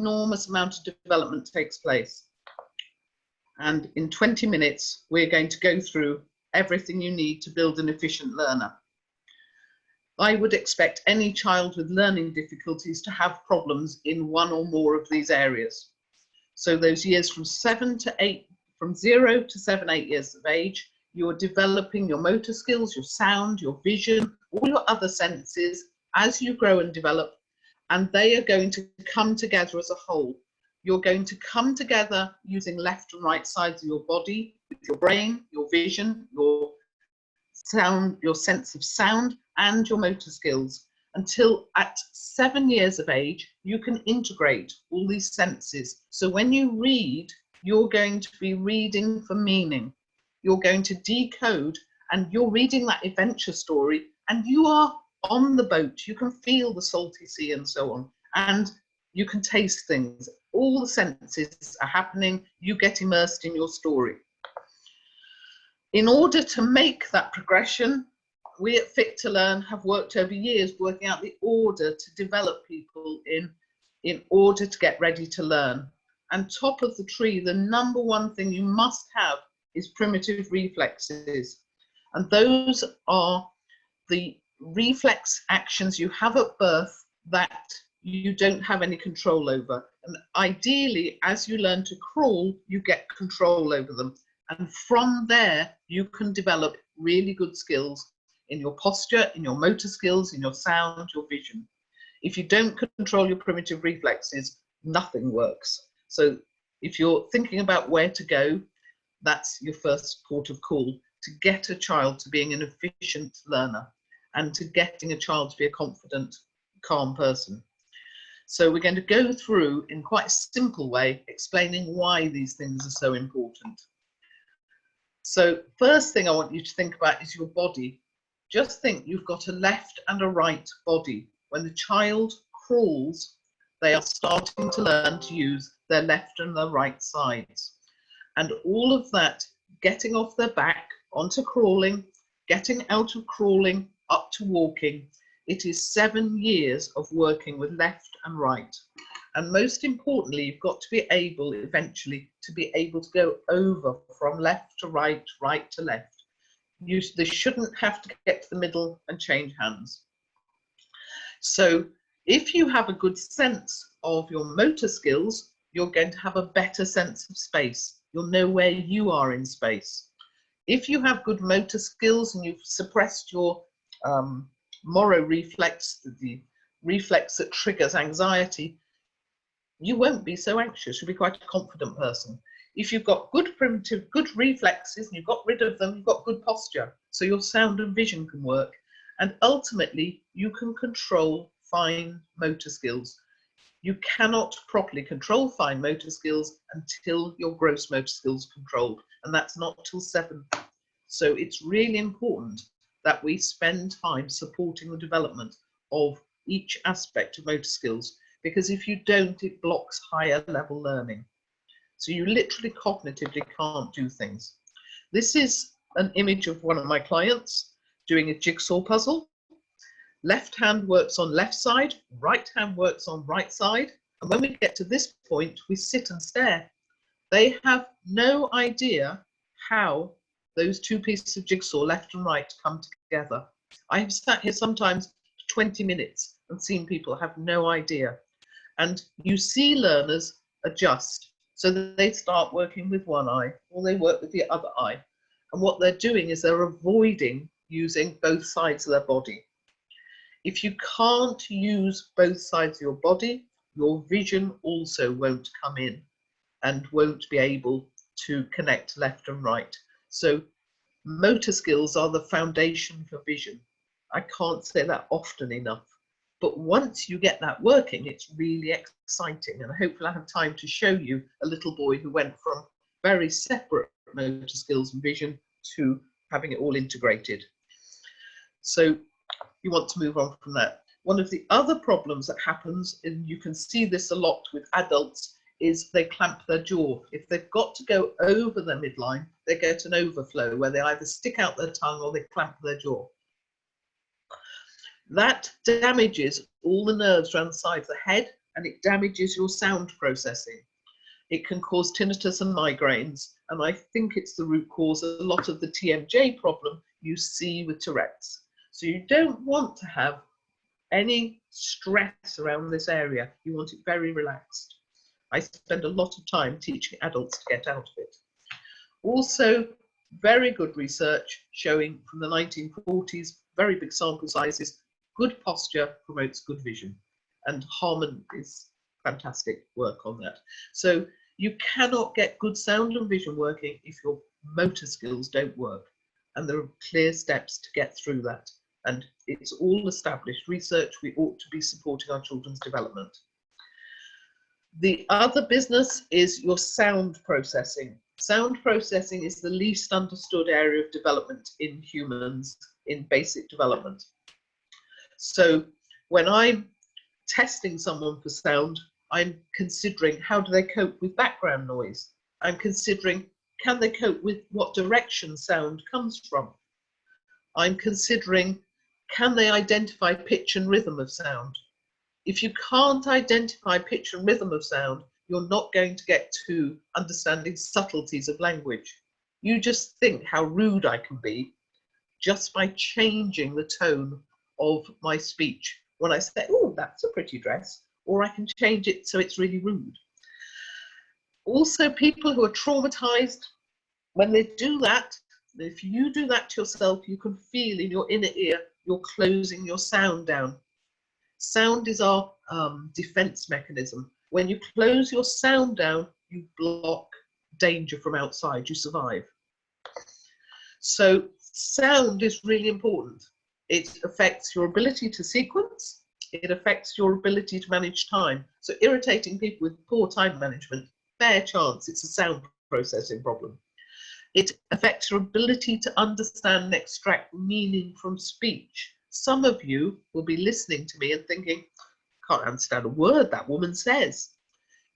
enormous amount of development takes place. And in 20 minutes, we're going to go through everything you need to build an efficient learner. I would expect any child with learning difficulties to have problems in one or more of these areas. So those years from 0 to 7, 8 years of age, you're developing your motor skills, your sound, your vision, all your other senses as you grow and develop, and they are going to come together as a whole. You're going to come together using left and right sides of your body, with your brain, your vision, your sound, your sense of sound, and your motor skills, until at 7 years of age, you can integrate all these senses. So when you read, you're going to be reading for meaning. You're going to decode, and you're reading that adventure story, and you are on the boat. You can feel the salty sea and so on, and you can taste things. All the senses are happening. You get immersed in your story. In order to make that progression, we at Fit to Learn have worked over years working out the order to develop people in order to get ready to learn. And top of the tree, the number one thing you must have is primitive reflexes. And those are the reflex actions you have at birth that you don't have any control over. And ideally, as you learn to crawl, you get control over them. And from there, you can develop really good skills in your posture, in your motor skills, in your sound, your vision. If you don't control your primitive reflexes, nothing works. So if you're thinking about where to go, that's your first port of call, to get a child to being an efficient learner and to getting a child to be a confident, calm person. So we're going to go through in quite a simple way, explaining why these things are so important. So first thing I want you to think about is your body. Just think you've got a left and a right body. When the child crawls, they are starting to learn to use their left and their right sides. And all of that, getting off their back, onto crawling, getting out of crawling, up to walking, it is 7 years of working with left and right. And most importantly, you've got to be able eventually to be able to go over from left to right, right to left. They shouldn't have to get to the middle and change hands. So if you have a good sense of your motor skills, you're going to have a better sense of space. You'll know where you are in space. If you have good motor skills and you've suppressed your moro reflex, the reflex that triggers anxiety, you won't be so anxious. You'll be quite a confident person. If you've got good primitive, good reflexes and you've got rid of them, you've got good posture. So your sound and vision can work. And ultimately, you can control fine motor skills. You cannot properly control fine motor skills until your gross motor skills are controlled. And that's not till 7. So it's really important that we spend time supporting the development of each aspect of motor skills, because if you don't, it blocks higher level learning. So you literally cognitively can't do things. This is an image of one of my clients doing a jigsaw puzzle. Left hand works on left side, right hand works on right side. And when we get to this point, we sit and stare. They have no idea how those two pieces of jigsaw, left and right, come together. I have sat here sometimes 20 minutes and seen people have no idea. And you see learners adjust. So that they start working with one eye or they work with the other eye. And what they're doing is they're avoiding using both sides of their body. If you can't use both sides of your body, your vision also won't come in and won't be able to connect left and right. So motor skills are the foundation for vision. I can't say that often enough. But once you get that working, it's really exciting. And hopefully I have time to show you a little boy who went from very separate motor skills and vision to having it all integrated. So you want to move on from that. One of the other problems that happens, and you can see this a lot with adults, is they clamp their jaw. If they've got to go over their midline, they get an overflow where they either stick out their tongue or they clamp their jaw. That damages all the nerves around the side of the head and it damages your sound processing. It can cause tinnitus and migraines, and I think it's the root cause of a lot of the TMJ problem you see with Tourette's. So you don't want to have any stress around this area. You want it very relaxed. I spend a lot of time teaching adults to get out of it. Also, very good research showing from the 1940s, very big sample sizes, good posture promotes good vision. And Harmon is fantastic work on that. So you cannot get good sound and vision working if your motor skills don't work. And there are clear steps to get through that. And it's all established research. We ought to be supporting our children's development. The other business is your sound processing. Sound processing is the least understood area of development in humans in basic development. So when I'm testing someone for sound, I'm considering how do they cope with background noise. I'm considering, can they cope with what direction sound comes from? I'm considering, can they identify pitch and rhythm of sound? If you can't identify pitch and rhythm of sound, you're not going to get to understanding subtleties of language. You just think how rude I can be just by changing the tone of my speech. When I say, oh, that's a pretty dress, or I can change it so it's really rude. Also, people who are traumatized, when they do that, if you do that to yourself, you can feel in your inner ear, you're closing your sound down. Sound is our defense mechanism. When you close your sound down, you block danger from outside, you survive. So sound is really important. It affects your ability to sequence. It affects your ability to manage time. So irritating people with poor time management, fair chance it's a sound processing problem. It affects your ability to understand and extract meaning from speech. Some of you will be listening to me and thinking, can't understand a word that woman says.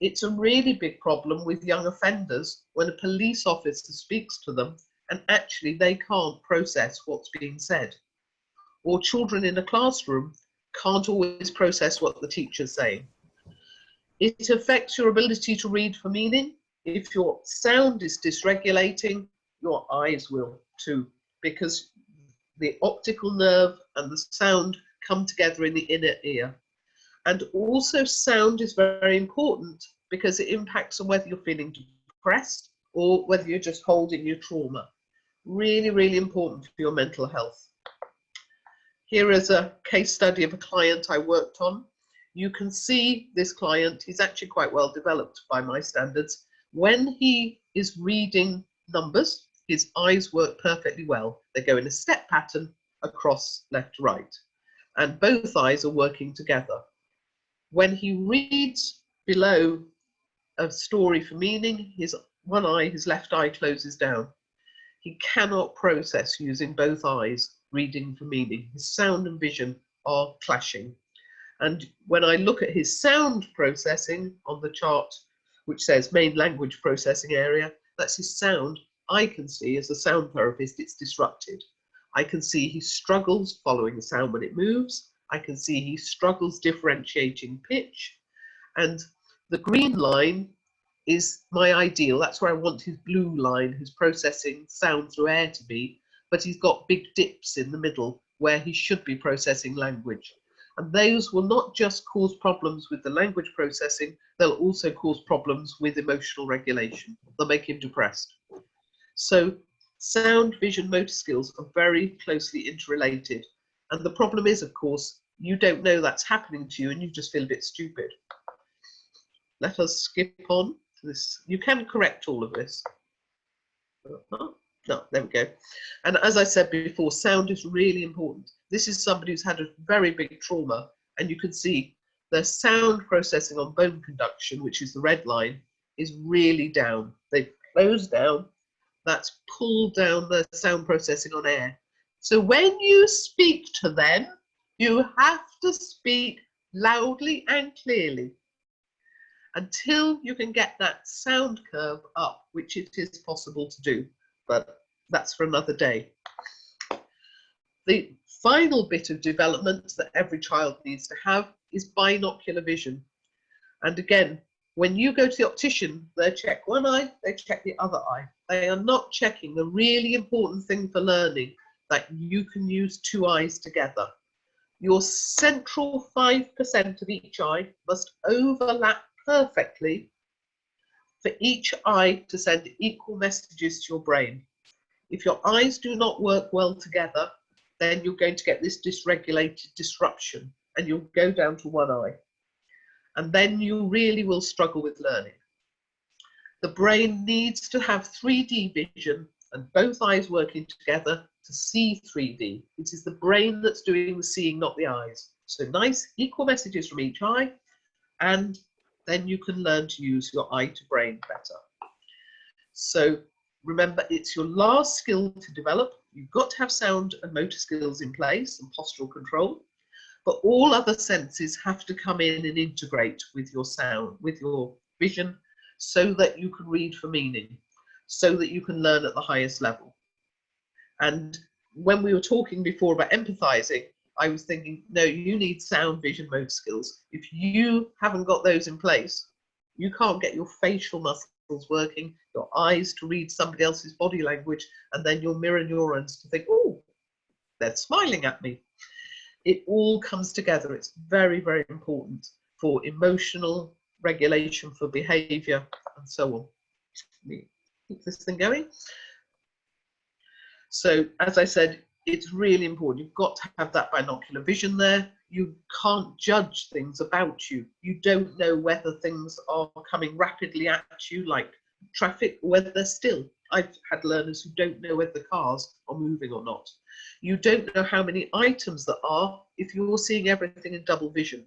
It's a really big problem with young offenders when a police officer speaks to them and actually they can't process what's being said. Or children in a classroom can't always process what the teacher's saying. It affects your ability to read for meaning. If your sound is dysregulating, your eyes will too, because the optical nerve and the sound come together in the inner ear. And also sound is very important because it impacts on whether you're feeling depressed or whether you're just holding your trauma. Really, really important for your mental health. Here is a case study of a client I worked on. You can see this client, he's actually quite well developed by my standards. When he is reading numbers, his eyes work perfectly well. They go in a step pattern across left to right, and both eyes are working together. When he reads below a story for meaning, his one eye, his left eye closes down. He cannot process using both eyes reading for meaning. His sound and vision are clashing. And when I look at his sound processing on the chart, which says main language processing area, that's his sound. I can see as a sound therapist, it's disrupted. I can see he struggles following the sound when it moves. I can see he struggles differentiating pitch. And the green line is my ideal. That's where I want his blue line, his processing sound through air to be, but he's got big dips in the middle where he should be processing language. And those will not just cause problems with the language processing, they'll also cause problems with emotional regulation. They'll make him depressed. So sound, vision, motor skills are very closely interrelated. And the problem is, of course, you don't know that's happening to you and you just feel a bit stupid. Let us skip on to this. You can correct all of this. No, there we go. And as I said before, sound is really important. This is somebody who's had a very big trauma, and you can see their sound processing on bone conduction, which is the red line, is really down. They've closed down. That's pulled down the sound processing on air. So when you speak to them, you have to speak loudly and clearly until you can get that sound curve up, which it is possible to do, but that's for another day. The final bit of development that every child needs to have is binocular vision. And again, when you go to the optician, they check one eye, they check the other eye. They are not checking the really important thing for learning, that you can use two eyes together. Your central 5% of each eye must overlap perfectly for each eye to send equal messages to your brain. If your eyes do not work well together, then you're going to get this dysregulated disruption and you'll go down to one eye. And then you really will struggle with learning. The brain needs to have 3D vision and both eyes working together to see 3D. It is the brain that's doing the seeing, not the eyes. So nice equal messages from each eye, and then you can learn to use your eye to brain better. So remember, it's your last skill to develop. You've got to have sound and motor skills in place and postural control, but all other senses have to come in and integrate with your sound, with your vision, so that you can read for meaning, so that you can learn at the highest level. And when we were talking before about empathizing, I was thinking, no, you need sound, vision, motor skills. If you haven't got those in place, you can't get your facial muscles working, your eyes to read somebody else's body language, and then your mirror neurons to think, oh, they're smiling at me. It all comes together. It's very, very important for emotional regulation, for behavior, and so on. Let me keep this thing going. So, as I said, it's really important. You've got to have that binocular vision there. You can't judge things about you. You don't know whether things are coming rapidly at you, like traffic, or whether they're still. I've had learners who don't know whether the cars are moving or not. You don't know how many items there are if you're seeing everything in double vision.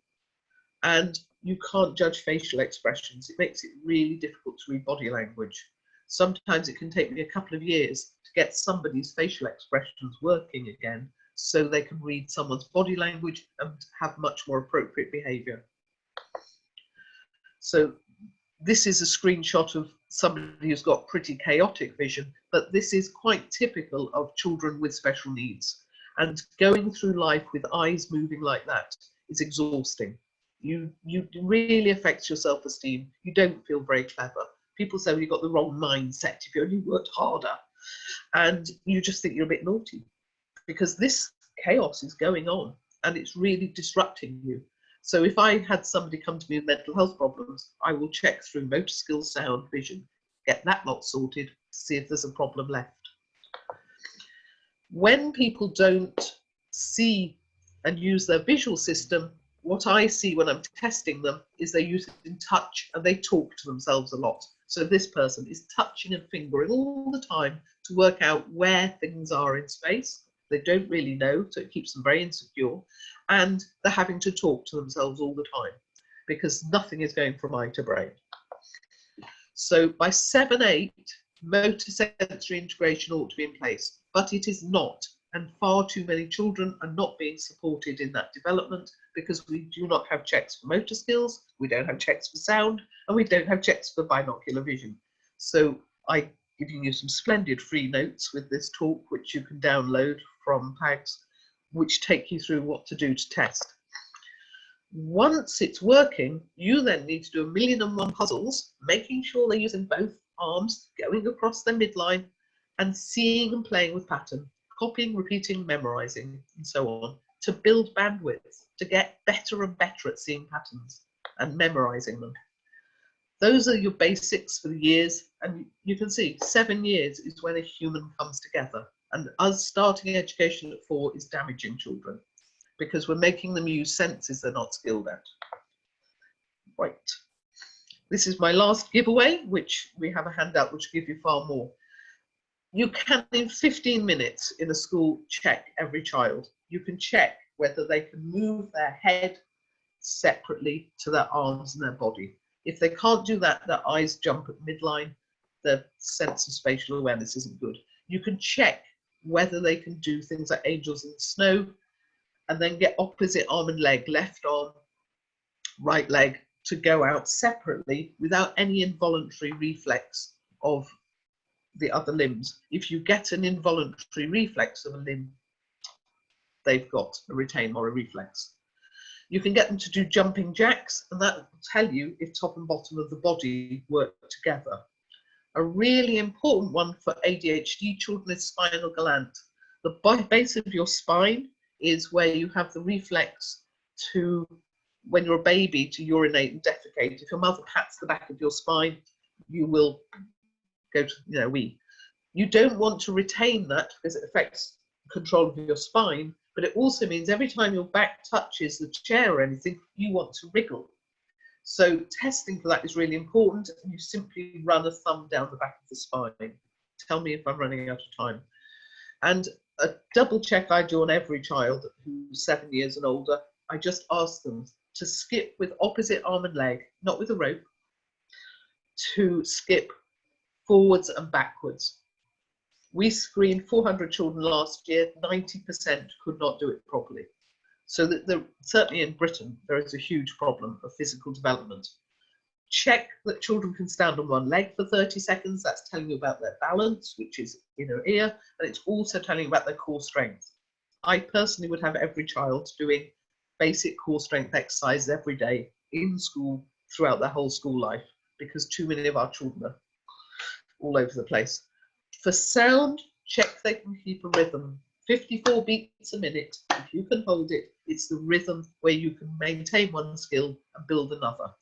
And you can't judge facial expressions. It makes it really difficult to read body language. Sometimes it can take me a couple of years to get somebody's facial expressions working again so they can read someone's body language and have much more appropriate behavior. So this is a screenshot of somebody who's got pretty chaotic vision, but this is quite typical of children with special needs. And going through life with eyes moving like that is exhausting. You really affects your self-esteem. You don't feel very clever. People say, well, you've got the wrong mindset if you only worked harder. And you just think you're a bit naughty because this chaos is going on and it's really disrupting you. So if I had somebody come to me with mental health problems, I will check through motor skills, sound, vision, get that lot sorted to see if there's a problem left. When people don't see and use their visual system, what I see when I'm testing them is they use it in touch and they talk to themselves a lot. So this person is touching and fingering all the time to work out where things are in space. They don't really know, so it keeps them very insecure. And they're having to talk to themselves all the time because nothing is going from eye to brain. So by 7, 8, motor sensory integration ought to be in place, but it is not. And far too many children are not being supported in that development because we do not have checks for motor skills, we don't have checks for sound, and we don't have checks for binocular vision. So I'm giving you some splendid free notes with this talk, which you can download from PAGS, which take you through what to do to test. Once it's working, you then need to do 1,000,001 puzzles, making sure they're using both arms, going across their midline, and seeing and playing with pattern. Copying, repeating, memorizing, and so on, to build bandwidth, to get better and better at seeing patterns and memorizing them. Those are your basics for the years, and you can see 7 years is when a human comes together, and us starting education at 4 is damaging children because we're making them use senses they're not skilled at. Right, this is my last giveaway, which we have a handout which will give you far more. You can, in 15 minutes in a school, check every child. You can check whether they can move their head separately to their arms and their body. If they can't do that, their eyes jump at midline, their sense of spatial awareness isn't good. You can check whether they can do things like angels in the snow, and then get opposite arm and leg, left arm, right leg, to go out separately without any involuntary reflex of the other limbs. If you get an involuntary reflex of a limb, they've got a retained motor reflex. You can get them to do jumping jacks, and that will tell you if top and bottom of the body work together. A really important one for ADHD children is spinal gland. The base of your spine is where you have the reflex to, when you're a baby, to urinate and defecate. If your mother pats the back of your spine, you will go to, wee. You don't want to retain that because it affects control of your spine, but it also means every time your back touches the chair or anything, you want to wriggle. So testing for that is really important, and you simply run a thumb down the back of the spine. Tell me if I'm running out of time. And a double check I do on every child who's 7 years and older, I just ask them to skip with opposite arm and leg, not with a rope, to skip forwards and backwards. We screened 400 children last year, 90% could not do it properly. So that certainly in Britain, there is a huge problem of physical development. Check that children can stand on one leg for 30 seconds. That's telling you about their balance, which is inner ear, and it's also telling you about their core strength. I personally would have every child doing basic core strength exercises every day in school throughout their whole school life, because too many of our children are all over the place. For sound, check they can keep a rhythm. 54 beats a minute. If you can hold it, it's the rhythm where you can maintain one skill and build another.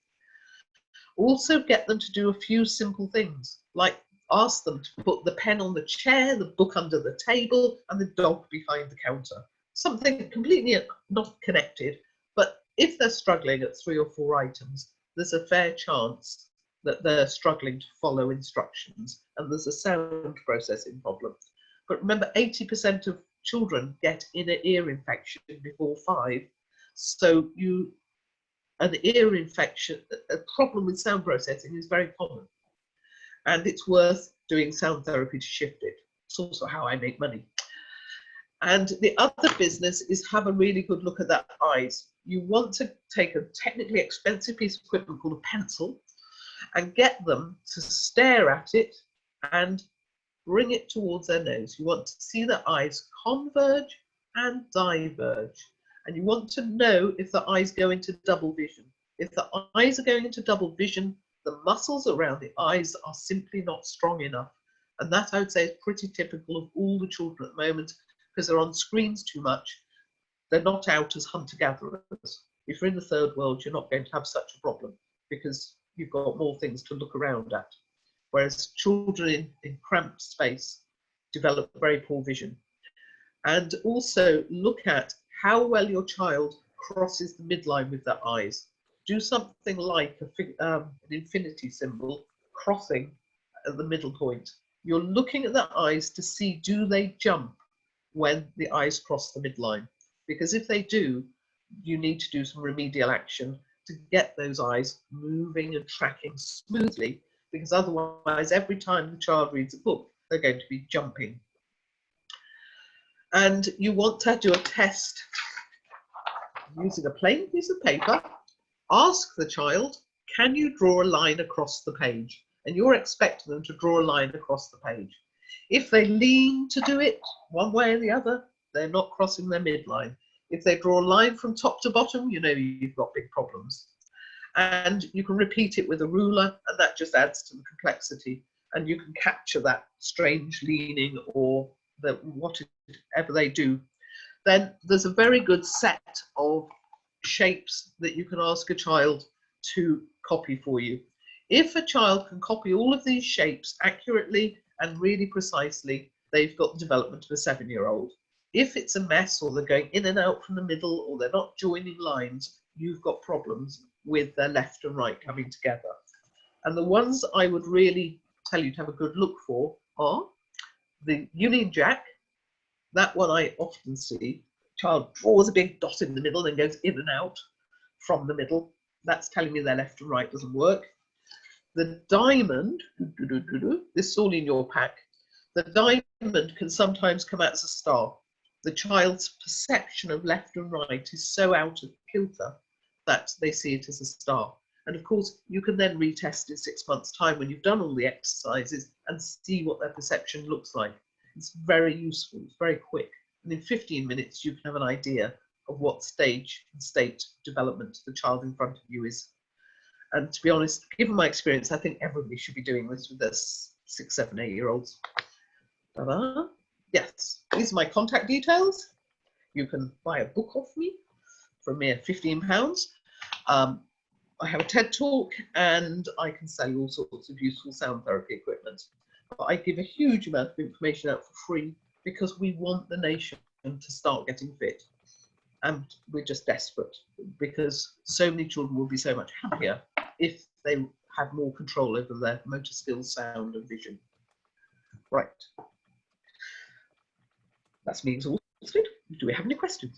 Also get them to do a few simple things, like ask them to put the pen on the chair, the book under the table, and the dog behind the counter. Something completely not connected, but if they're struggling at 3 or 4 items, there's a fair chance that they're struggling to follow instructions, and there's a sound processing problem. But remember, 80% of children get inner ear infection before 5. So an ear infection, a problem with sound processing is very common. And it's worth doing sound therapy to shift it. It's also how I make money. And the other business is have a really good look at their eyes. You want to take a technically expensive piece of equipment called a pencil and get them to stare at it and bring it towards their nose. You want to see their eyes converge and diverge. And you want to know if the eyes go into double vision. If the eyes are going into double vision, the muscles around the eyes are simply not strong enough. And that, I would say, is pretty typical of all the children at the moment, because they're on screens too much. They're not out as hunter-gatherers. If you're in the third world, you're not going to have such a problem because you've got more things to look around at. Whereas children in cramped space develop very poor vision. And also look at how well your child crosses the midline with their eyes. Do something like an infinity symbol crossing at the middle point. You're looking at their eyes to see, do they jump when the eyes cross the midline? Because if they do, you need to do some remedial action to get those eyes moving and tracking smoothly, because otherwise every time the child reads a book, they're going to be jumping. And you want to do a test using a plain piece of paper. Ask the child, can you draw a line across the page? And you're expecting them to draw a line across the page. If they lean to do it one way or the other, they're not crossing their midline. If they draw a line from top to bottom, you know you've got big problems. And you can repeat it with a ruler, and that just adds to the complexity. And you can capture that strange leaning or whatever they do. Then there's a very good set of shapes that you can ask a child to copy for you. If a child can copy all of these shapes accurately and really precisely, they've got the development of a 7-year-old. If it's a mess, or they're going in and out from the middle, or they're not joining lines, you've got problems with their left and right coming together. And the ones I would really tell you to have a good look for are the Union Jack. That one I often see. Child draws a big dot in the middle and goes in and out from the middle. That's telling me their left and right doesn't work. The diamond, this is all in your pack. The diamond can sometimes come out as a star. The child's perception of left and right is so out of kilter that they see it as a star. And of course, you can then retest in 6 months' time when you've done all the exercises and see what their perception looks like. It's very useful, it's very quick. And in 15 minutes, you can have an idea of what stage and state development the child in front of you is. And to be honest, given my experience, I think everybody should be doing this with their 6, 7, 8-year-olds. Yes, these are my contact details. You can buy a book off me for a mere £15. I have a TED talk, and I can sell you all sorts of useful sound therapy equipment. But I give a huge amount of information out for free because we want the nation to start getting fit. And we're just desperate because so many children will be so much happier if they have more control over their motor skills, sound and vision. Right. That's me exhausted. Do we have any questions?